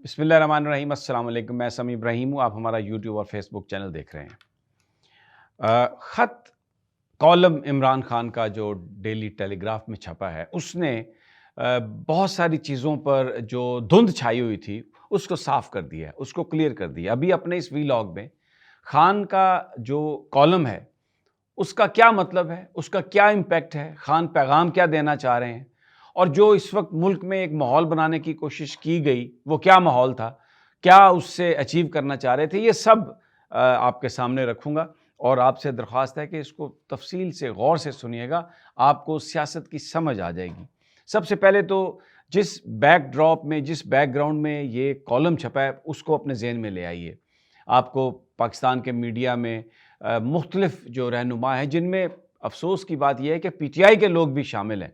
بسم اللہ الرحمن الرحیم۔ السلام علیکم، میں سمیع ابراہیم ہوں۔ آپ ہمارا یوٹیوب اور فیس بک چینل دیکھ رہے ہیں۔ خط کالم عمران خان کا جو ڈیلی ٹیلی گراف میں چھپا ہے، اس نے بہت ساری چیزوں پر جو دھند چھائی ہوئی تھی اس کو صاف کر دیا ہے، اس کو کلیئر کر دیا۔ ابھی اپنے اس ویلاگ میں خان کا جو کالم ہے اس کا کیا مطلب ہے، اس کا کیا امپیکٹ ہے، خان پیغام کیا دینا چاہ رہے ہیں، اور جو اس وقت ملک میں ایک ماحول بنانے کی کوشش کی گئی وہ کیا ماحول تھا، کیا اس سے اچیو کرنا چاہ رہے تھے، یہ سب آپ کے سامنے رکھوں گا۔ اور آپ سے درخواست ہے کہ اس کو تفصیل سے غور سے سنیے گا، آپ کو سیاست کی سمجھ آ جائے گی۔ سب سے پہلے تو جس بیک ڈراپ میں، جس بیک گراؤنڈ میں یہ کالم چھپا ہے اس کو اپنے ذہن میں لے آئیے۔ آپ کو پاکستان کے میڈیا میں مختلف جو رہنما ہیں، جن میں افسوس کی بات یہ ہے کہ پی ٹی آئی کے لوگ بھی شامل ہیں،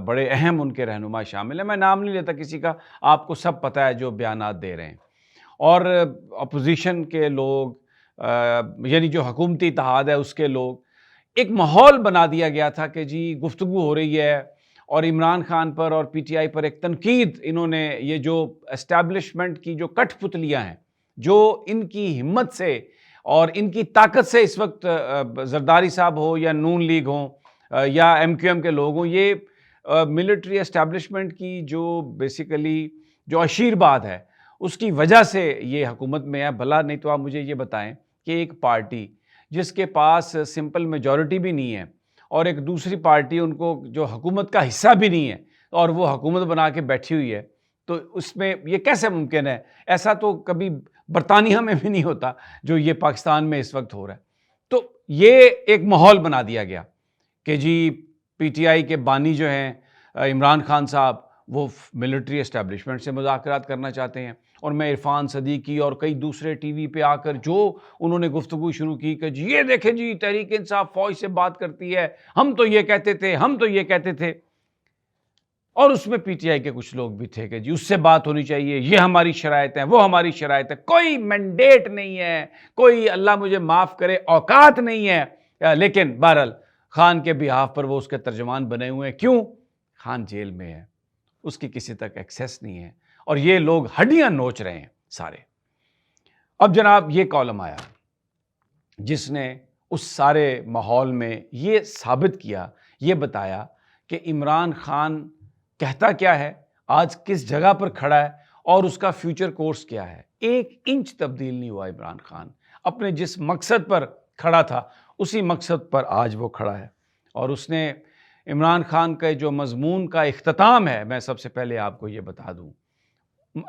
بڑے اہم ان کے رہنما شامل ہیں، میں نام نہیں لیتا کسی کا، آپ کو سب پتہ ہے جو بیانات دے رہے ہیں۔ اور اپوزیشن کے لوگ، یعنی جو حکومتی اتحاد ہے اس کے لوگ، ایک ماحول بنا دیا گیا تھا کہ جی گفتگو ہو رہی ہے اور عمران خان پر اور پی ٹی آئی پر ایک تنقید، انہوں نے یہ جو اسٹیبلشمنٹ کی جو کٹ پتلیاں ہیں، جو ان کی ہمت سے اور ان کی طاقت سے اس وقت زرداری صاحب ہو یا نون لیگ ہوں یا ایم کیو ایم کے لوگ ہوں، یہ ملٹری اسٹیبلشمنٹ کی جو بیسیکلی جو عشیرباد ہے اس کی وجہ سے یہ حکومت میں ہے۔ بھلا نہیں تو آپ مجھے یہ بتائیں کہ ایک پارٹی جس کے پاس سمپل میجورٹی بھی نہیں ہے اور ایک دوسری پارٹی ان کو جو حکومت کا حصہ بھی نہیں ہے اور وہ حکومت بنا کے بیٹھی ہوئی ہے، تو اس میں یہ کیسے ممکن ہے؟ ایسا تو کبھی برطانیہ میں بھی نہیں ہوتا جو یہ پاکستان میں اس وقت ہو رہا ہے۔ تو یہ ایک ماحول بنا دیا گیا کہ جی پی ٹی آئی کے بانی جو ہیں عمران خان صاحب، وہ ملٹری اسٹیبلشمنٹ سے مذاکرات کرنا چاہتے ہیں، اور میں عرفان صدیقی اور کئی دوسرے ٹی وی پہ آ کر جو انہوں نے گفتگو شروع کی کہ جی یہ دیکھیں جی تحریک انصاف فوج سے بات کرتی ہے، ہم تو یہ کہتے تھے، ہم تو یہ کہتے تھے۔ اور اس میں پی ٹی آئی کے کچھ لوگ بھی تھے کہ جی اس سے بات ہونی چاہیے، یہ ہماری شرائط ہیں، وہ ہماری شرائط ہے، کوئی مینڈیٹ نہیں ہے، کوئی اللہ مجھے معاف کرے اوقات نہیں ہے، لیکن بہرحال خان کے بیہاف پر وہ اس کے ترجمان بنے ہوئے ہیں۔ کیوں؟ خان جیل میں ہے، اس کی کسی تک ایکسیس نہیں ہے، اور یہ لوگ ہڈیاں نوچ رہے ہیں سارے۔ اب جناب یہ کالم آیا جس نے اس سارے ماحول میں یہ ثابت کیا، یہ بتایا کہ عمران خان کہتا کیا ہے، آج کس جگہ پر کھڑا ہے اور اس کا فیوچر کورس کیا ہے۔ ایک انچ تبدیل نہیں ہوا عمران خان، اپنے جس مقصد پر کھڑا تھا اسی مقصد پر آج وہ کھڑا ہے۔ اور اس نے عمران خان کے جو مضمون کا اختتام ہے، میں سب سے پہلے آپ کو یہ بتا دوں،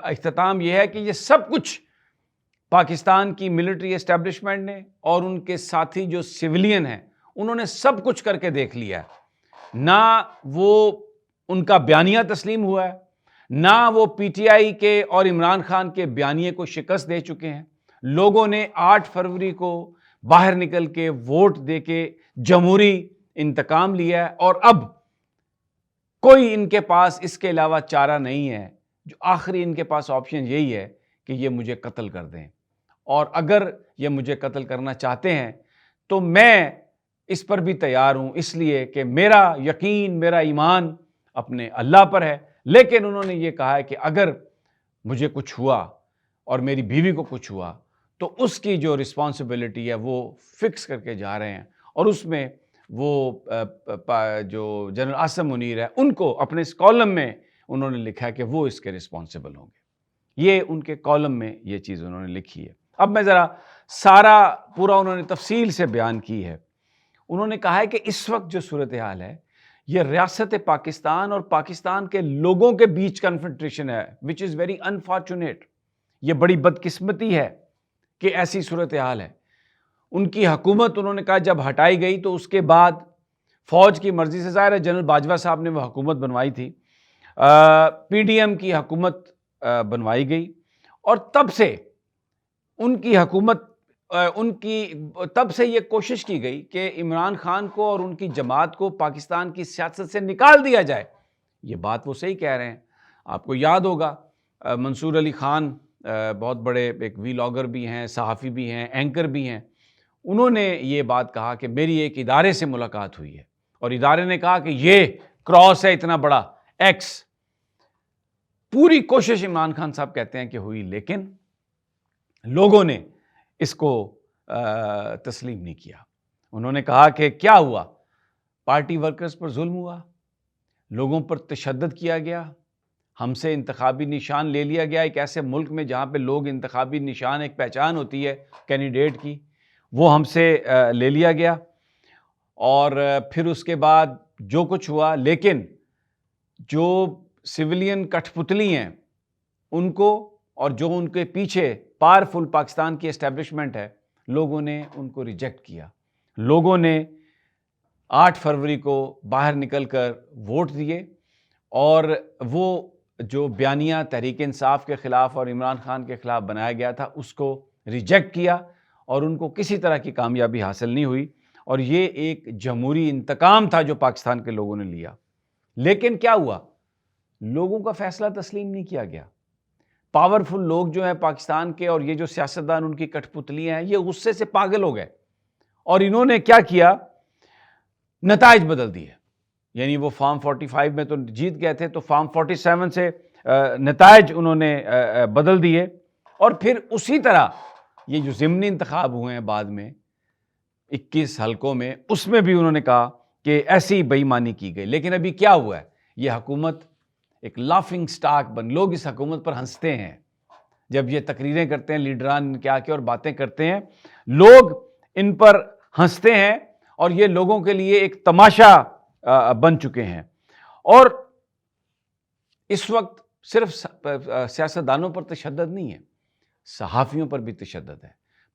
اختتام یہ ہے کہ یہ سب کچھ پاکستان کی ملٹری اسٹیبلشمنٹ نے اور ان کے ساتھی جو سویلین ہیں انہوں نے سب کچھ کر کے دیکھ لیا ہے۔ نہ وہ ان کا بیانیہ تسلیم ہوا ہے، نہ وہ پی ٹی آئی کے اور عمران خان کے بیانیے کو شکست دے چکے ہیں۔ لوگوں نے 8 فروری کو باہر نکل کے ووٹ دے کے جمہوری انتقام لیا ہے، اور اب کوئی ان کے پاس اس کے علاوہ چارہ نہیں ہے، جو آخری ان کے پاس آپشن یہی ہے کہ یہ مجھے قتل کر دیں۔ اور اگر یہ مجھے قتل کرنا چاہتے ہیں تو میں اس پر بھی تیار ہوں، اس لیے کہ میرا یقین، میرا ایمان اپنے اللہ پر ہے۔ لیکن انہوں نے یہ کہا ہے کہ اگر مجھے کچھ ہوا اور میری بیوی کو کچھ ہوا تو اس کی جو رسپانسبلٹی ہے وہ فکس کر کے جا رہے ہیں، اور اس میں وہ جو جنرل عاصم منیر ہے ان کو اپنے اس کالم میں انہوں نے لکھا ہے کہ وہ اس کے رسپانسبل ہوں گے۔ یہ ان کے کالم میں یہ چیز انہوں نے لکھی ہے۔ اب میں ذرا سارا پورا انہوں نے تفصیل سے بیان کی ہے۔ انہوں نے کہا ہے کہ اس وقت جو صورتحال ہے یہ ریاست پاکستان اور پاکستان کے لوگوں کے بیچ کنفنٹریشن ہے، which is very unfortunate۔ یہ بڑی بدقسمتی ہے کہ ایسی صورتحال ہے۔ ان کی حکومت انہوں نے کہا جب ہٹائی گئی تو اس کے بعد فوج کی مرضی سے، ظاہر ہے جنرل باجوہ صاحب نے وہ حکومت بنوائی تھی، پی ڈی ایم کی حکومت بنوائی گئی، اور تب سے ان کی حکومت تب سے یہ کوشش کی گئی کہ عمران خان کو اور ان کی جماعت کو پاکستان کی سیاست سے نکال دیا جائے۔ یہ بات وہ صحیح کہہ رہے ہیں۔ آپ کو یاد ہوگا منصور علی خان بہت بڑے ایک ویلاگر بھی ہیں، صحافی بھی ہیں، اینکر بھی ہیں، انہوں نے یہ بات کہا کہ میری ایک ادارے سے ملاقات ہوئی ہے اور ادارے نے کہا کہ یہ کراس ہے اتنا بڑا ایکس، پوری کوشش عمران خان صاحب کہتے ہیں کہ ہوئی، لیکن لوگوں نے اس کو تسلیم نہیں کیا۔ انہوں نے کہا کہ کیا ہوا، پارٹی ورکرز پر ظلم ہوا، لوگوں پر تشدد کیا گیا، ہم سے انتخابی نشان لے لیا گیا۔ ایک ایسے ملک میں جہاں پہ لوگ انتخابی نشان ایک پہچان ہوتی ہے کینڈیڈیٹ کی، وہ ہم سے لے لیا گیا، اور پھر اس کے بعد جو کچھ ہوا، لیکن جو سویلین کٹھ پتلی ہیں ان کو، اور جو ان کے پیچھے پاورفل پاکستان کی اسٹیبلشمنٹ ہے، لوگوں نے ان کو ریجیکٹ کیا۔ لوگوں نے 8 فروری کو باہر نکل کر ووٹ دیے، اور وہ جو بیانیہ تحریک انصاف کے خلاف اور عمران خان کے خلاف بنایا گیا تھا اس کو ریجیکٹ کیا، اور ان کو کسی طرح کی کامیابی حاصل نہیں ہوئی، اور یہ ایک جمہوری انتقام تھا جو پاکستان کے لوگوں نے لیا۔ لیکن کیا ہوا، لوگوں کا فیصلہ تسلیم نہیں کیا گیا۔ پاورفل لوگ جو ہیں پاکستان کے، اور یہ جو سیاستدان ان کی کٹھ پتلیاں ہیں، یہ غصے سے پاگل ہو گئے، اور انہوں نے کیا کیا، نتائج بدل دیے۔ یعنی وہ فارم 45 میں تو جیت گئے تھے، تو فارم 47 سے نتائج انہوں نے بدل دیے، اور پھر اسی طرح یہ جو ضمنی انتخاب ہوئے ہیں بعد میں 21 حلقوں میں، اس میں بھی انہوں نے کہا کہ ایسی بے ایمانی کی گئی۔ لیکن ابھی کیا ہوا ہے، یہ حکومت ایک لافنگ سٹاک بن، لوگ اس حکومت پر ہنستے ہیں جب یہ تقریریں کرتے ہیں، لیڈران کیا اور باتیں کرتے ہیں، لوگ ان پر ہنستے ہیں، اور یہ لوگوں کے لیے ایک تماشا بن چکے ہیں۔ اور اس وقت صرف سیاستدانوں پر تشدد نہیں ہے، صحافیوں پر بھی تشدد ہے،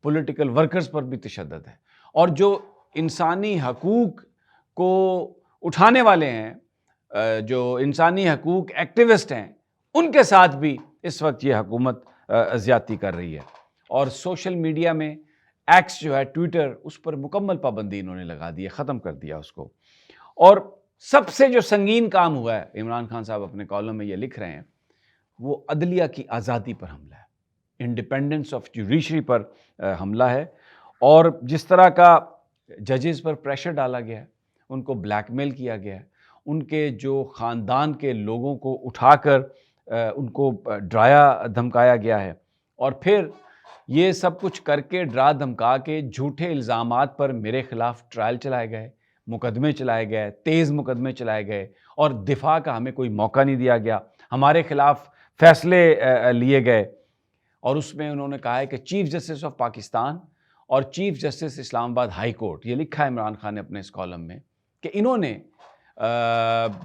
پولیٹیکل ورکرز پر بھی تشدد ہے، اور جو انسانی حقوق کو اٹھانے والے ہیں، جو انسانی حقوق ایکٹیوسٹ ہیں، ان کے ساتھ بھی اس وقت یہ حکومت زیادتی کر رہی ہے۔ اور سوشل میڈیا میں ایکس جو ہے ٹویٹر، اس پر مکمل پابندی انہوں نے لگا دی ہے، ختم کر دیا اس کو۔ اور سب سے جو سنگین کام ہوا ہے، عمران خان صاحب اپنے کالم میں یہ لکھ رہے ہیں، وہ عدلیہ کی آزادی پر حملہ ہے، انڈیپینڈنس آف جوڈیشری پر حملہ ہے، اور جس طرح کا ججز پر پریشر ڈالا گیا ہے، ان کو بلیک میل کیا گیا ہے، ان کے جو خاندان کے لوگوں کو اٹھا کر ان کو ڈرایا دھمکایا گیا ہے، اور پھر یہ سب کچھ کر کے ڈرا دھمکا کے جھوٹے الزامات پر میرے خلاف ٹرائل چلائے گئے، مقدمے چلائے گئے، تیز مقدمے چلائے گئے، اور دفاع کا ہمیں کوئی موقع نہیں دیا گیا، ہمارے خلاف فیصلے لیے گئے۔ اور اس میں انہوں نے کہا ہے کہ چیف جسٹس آف پاکستان اور چیف جسٹس اسلام آباد ہائی کورٹ، یہ لکھا ہے عمران خان نے اپنے اس کالم میں، کہ انہوں نے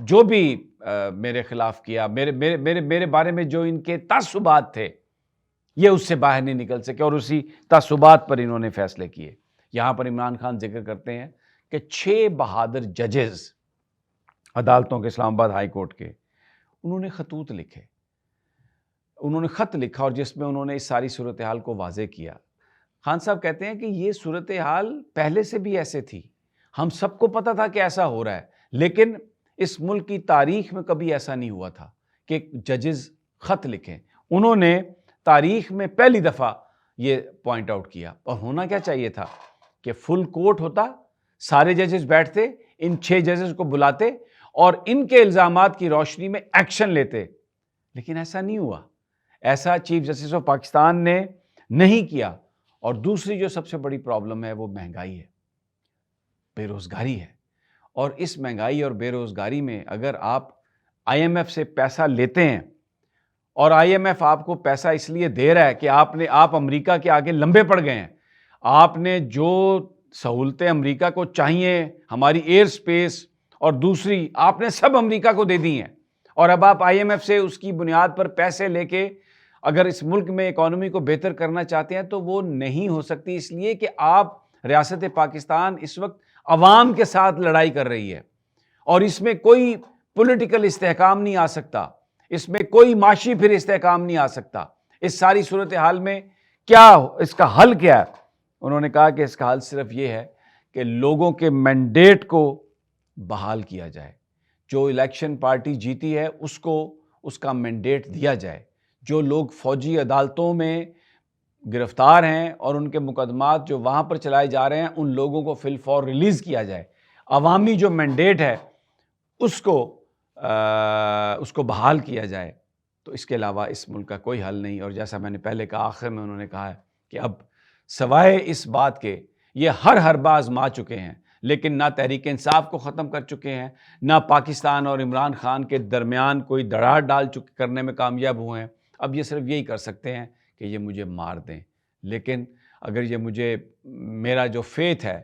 جو بھی میرے خلاف کیا، میرے بارے میں جو ان کے تعصبات تھے، یہ اس سے باہر نہیں نکل سکے، اور اسی تعصبات پر انہوں نے فیصلے کیے۔ یہاں پر عمران خان ذکر کرتے ہیں کہ 6 بہادر ججز عدالتوں کے، اسلام آباد ہائی کورٹ کے، انہوں نے خطوط لکھے، انہوں نے خط لکھا، اور جس میں انہوں نے اس ساری صورتحال کو واضح کیا۔ خان صاحب کہتے ہیں کہ یہ صورتحال پہلے سے بھی ایسے تھی، ہم سب کو پتا تھا کہ ایسا ہو رہا ہے، لیکن اس ملک کی تاریخ میں کبھی ایسا نہیں ہوا تھا کہ ججز خط لکھیں۔ انہوں نے تاریخ میں پہلی دفعہ یہ پوائنٹ آؤٹ کیا، اور ہونا کیا چاہیے تھا کہ فل کورٹ ہوتا، سارے ججز بیٹھتے، ان 6 ججز کو بلاتے، اور ان کے الزامات کی روشنی میں ایکشن لیتے، لیکن ایسا نہیں ہوا، ایسا چیف جسٹس آف پاکستان نے نہیں کیا۔ اور دوسری جو سب سے بڑی پرابلم ہے وہ مہنگائی ہے، بے روزگاری ہے، اور اس مہنگائی اور بے روزگاری میں اگر آپ آئی ایم ایف سے پیسہ لیتے ہیں، اور آئی ایم ایف آپ کو پیسہ اس لیے دے رہا ہے کہ آپ امریکہ کے آگے لمبے پڑ گئے ہیں، آپ نے جو سہولتیں امریکہ کو چاہیے، ہماری ایئر سپیس اور دوسری، آپ نے سب امریکہ کو دے دی ہیں، اور اب آپ آئی ایم ایف سے اس کی بنیاد پر پیسے لے کے اگر اس ملک میں اکانومی کو بہتر کرنا چاہتے ہیں تو وہ نہیں ہو سکتی، اس لیے کہ آپ ریاست پاکستان اس وقت عوام کے ساتھ لڑائی کر رہی ہے، اور اس میں کوئی پولیٹیکل استحکام نہیں آ سکتا، اس میں کوئی معاشی پھر استحکام نہیں آ سکتا۔ اس ساری صورتحال میں کیا اس کا حل کیا ہے؟ انہوں نے کہا کہ اس کا حل صرف یہ ہے کہ لوگوں کے مینڈیٹ کو بحال کیا جائے، جو الیکشن پارٹی جیتی ہے اس کو اس کا مینڈیٹ دیا جائے، جو لوگ فوجی عدالتوں میں گرفتار ہیں اور ان کے مقدمات جو وہاں پر چلائے جا رہے ہیں، ان لوگوں کو فی الفور ریلیز کیا جائے، عوامی جو مینڈیٹ ہے اس کو بحال کیا جائے، تو اس کے علاوہ اس ملک کا کوئی حل نہیں. اور جیسا میں نے پہلے کہا، آخر میں انہوں نے کہا ہے کہ اب سوائے اس بات کے یہ ہر بار آزما چکے ہیں لیکن نہ تحریک انصاف کو ختم کر چکے ہیں، نہ پاکستان اور عمران خان کے درمیان کوئی دراڑ ڈال کرنے میں کامیاب ہوئے ہیں. اب یہ صرف یہی کر سکتے ہیں کہ یہ مجھے مار دیں. لیکن اگر یہ مجھے، میرا جو فیتھ ہے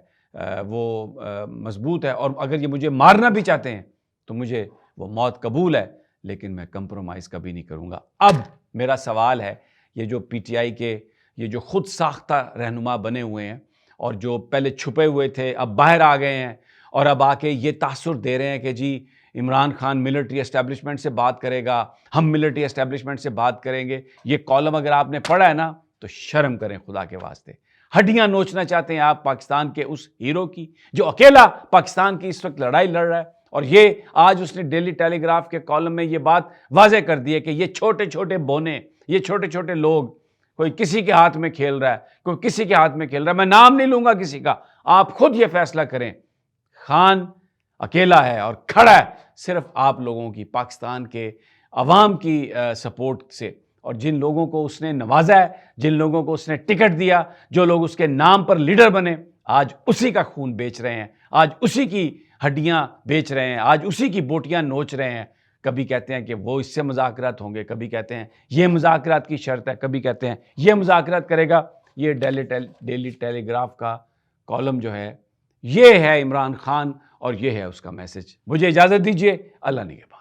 وہ مضبوط ہے، اور اگر یہ مجھے مارنا بھی چاہتے ہیں تو مجھے وہ موت قبول ہے، لیکن میں کمپرومائز کبھی نہیں کروں گا. اب میرا سوال ہے، یہ جو پی ٹی آئی کے یہ جو خود ساختہ رہنما بنے ہوئے ہیں اور جو پہلے چھپے ہوئے تھے اب باہر آ گئے ہیں اور اب آ کے یہ تاثر دے رہے ہیں کہ جی عمران خان ملٹری اسٹیبلشمنٹ سے بات کرے گا، ہم ملٹری اسٹیبلشمنٹ سے بات کریں گے. یہ کالم اگر آپ نے پڑھا ہے نا تو شرم کریں خدا کے واسطے. ہڈیاں نوچنا چاہتے ہیں آپ پاکستان کے اس ہیرو کی جو اکیلا پاکستان کی اس وقت لڑائی لڑ رہا ہے. اور یہ آج اس نے ڈیلی ٹیلی گراف کے کالم میں یہ بات واضح کر دی ہے کہ یہ چھوٹے چھوٹے بونے، یہ چھوٹے چھوٹے لوگ، کوئی کسی کے ہاتھ میں کھیل رہا ہے، کوئی کسی کے ہاتھ میں کھیل رہا ہے. میں نام نہیں لوں گا کسی کا، آپ خود یہ فیصلہ کریں. خان اکیلا ہے اور کھڑا ہے صرف آپ لوگوں کی، پاکستان کے عوام کی سپورٹ سے. اور جن لوگوں کو اس نے نوازا ہے، جن لوگوں کو اس نے ٹکٹ دیا، جو لوگ اس کے نام پر لیڈر بنے، آج اسی کا خون بیچ رہے ہیں، آج اسی کی ہڈیاں بیچ رہے ہیں، آج اسی کی بوٹیاں نوچ رہے ہیں. کبھی کہتے ہیں کہ وہ اس سے مذاکرات ہوں گے، کبھی کہتے ہیں یہ مذاکرات کی شرط ہے، کبھی کہتے ہیں یہ مذاکرات کرے گا. یہ ڈیلی ٹیلی گراف کا کالم جو ہے یہ ہے عمران خان اور یہ ہے اس کا میسج. مجھے اجازت دیجیے، اللہ نگہبان.